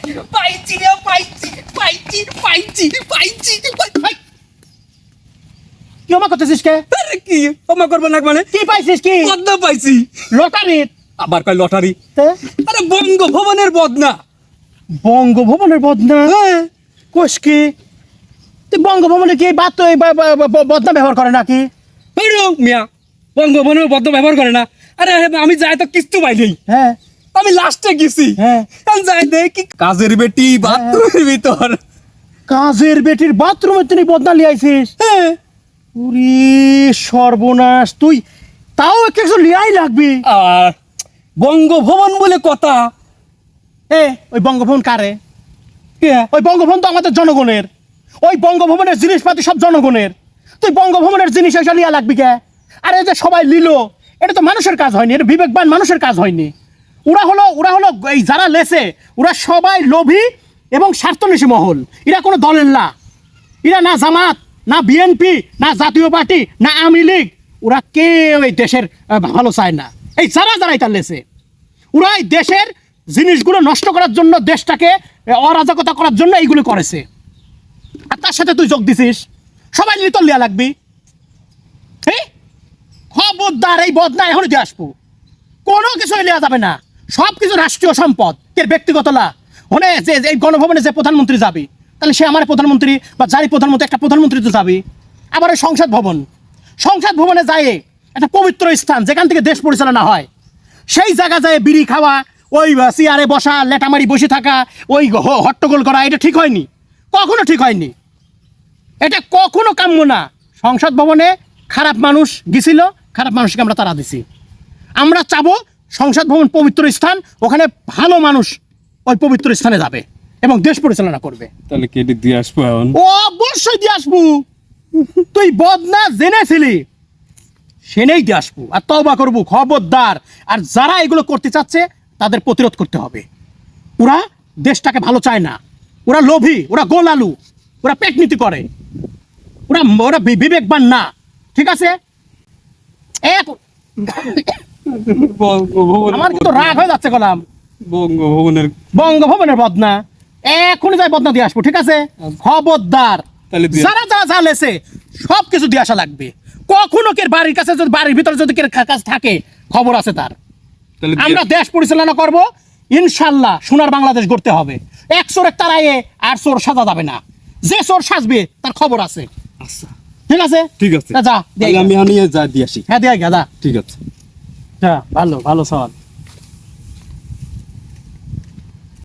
পাইছি রে, পাইছি পাইছি পাইছি পাইছি। কি অমা করতেছিস কে? আরে কি ক্ষমা করবো না মানে? কি পাইছিস কি? বদনা পাইছি। লটারি? আবার কয় লটারি? তে? আরে বঙ্গভবনের বদনা। বঙ্গভবনের বদনা? হ্যাঁ। কোষ কি? তুই বঙ্গভবনে কি বাদ তো বদনা ব্যবহার করে নাকি? বেরো মিয়া, বঙ্গভবনের বদনা ব্যবহার করে না। আরে আমি যাই তো কিস্তু পাইনি। হ্যাঁ আমি লাস্টে গেছি। হ্যাঁ। আমি যাই দেখি কাজের বেটি বাথরুমের ভিতর। কাজের বেটির বাথরুমে তুই বদনা লিয়াইছিস? হ্যাঁ। উরি সর্বনাশ, তুই তাও কিছু লিয়াই লাগবি। আর বঙ্গভবন বলে কথা। এ ওই বঙ্গভবন কারে? কে? ওই বঙ্গভবন তো আমাদের জনগণের। ওই বঙ্গভবনের জিনিসপাতি সব জনগণের। তুই বঙ্গভবনের জিনিস এসে লিয়া লাগবি কে? আরে যে সবাই নিল, এটা তো মানুষের কাজ হয়নি, এটা বিবেকবান মানুষের কাজ হয়নি। ওরা হলো এই যারা লেছে, ওরা সবাই লোভী এবং স্বার্থন্বেষী মহল। এরা কোনো দলের না, এরা না জামাত, না বিএনপি, না জাতীয় পার্টি, না আওয়ামী লীগ। ওরা কেউ এই দেশের ভালো চায় না। এই যারা এটা লেছে, ওরা এই দেশের জিনিসগুলো নষ্ট করার জন্য, দেশটাকে অরাজকতা করার জন্য এইগুলো করেছে। আর তার সাথে তুই যোগ দিছিস, সবাই নিয়ে তোর লিয়া লাগবি। হ্যাঁ, খবরদার এই বদনা এখন দিয়ে আসবো, কোনো কিছু লিয়া যাবে না। সব কিছু রাষ্ট্রীয় সম্পদ, এর ব্যক্তিগত না। মানে যে এই গণভবনে যে প্রধানমন্ত্রী যাবে, তাহলে সে আমার প্রধানমন্ত্রী, বা যারই প্রধানমন্ত্রী, একটা প্রধানমন্ত্রী তো যাবে। আবার ওই সংসদ ভবনে যায় একটা পবিত্র স্থান, যেখান থেকে দেশ পরিচালনা হয়। সেই জায়গা যায় বিড়ি খাওয়া, ওই চেয়ারে বসা, লেটামারি বসে থাকা, ওই হট্টগোল করা, এটা ঠিক হয়নি, কখনো ঠিক হয়নি। এটা কখনো কাম্য না। সংসদ ভবনে খারাপ মানুষ গেছিল, খারাপ মানুষকে আমরা তাড়া দিছি। আমরা চাবো সংসদ ভবন পবিত্র স্থান, ওখানে ভালো মানুষ ওই পবিত্র স্থানে যাবে এবং দেশ পরিচালনা করবে। তাহলে কেটে দিয়ে আসবো এখন? ও অবশ্যই দিয়ে আসবো। তুই বদনা জেনেছিলি, সেনেই দিয়ে আসবো। আর তওবা করবো, খবরদার। আর যারা এগুলো করতে চাচ্ছে তাদের প্রতিরোধ করতে হবে। ওরা দেশটাকে ভালো চায় না, ওরা লোভী, ওরা গোলালু, ওরা পেটনীতি করে, ওরা বিবেকবান না। ঠিক আছে? আমার কিন্তু রাগ হয়ে যাচ্ছে গোলাম। বঙ্গভবনের বদনা এখনই যাই বদনা দিয়ে আসবো। ঠিক আছে? খবরদার। যারা লেছে সব কিছু দিয়ে আসা লাগবে। কখনো কে বাড়ির কাছে, যদি বাড়ির ভিতরে যদি কাজ থাকে, খবর আছে তার। আমরা দেশ পরিচালনা করব ইনশাল্লাহ। সোনার বাংলাদেশ গড়তে হবে। এক চোরের তারাইয়ে আর চোর সাজা যাবে না। যে চোর সাজবে তার খবর আছে। আচ্ছা ঠিক আছে? ঠিক আছে, যা আমি যা দিয়ে আসি। হ্যাঁ দিয়ে যা। ঠিক আছে। ভালো ভালো সওয়াল।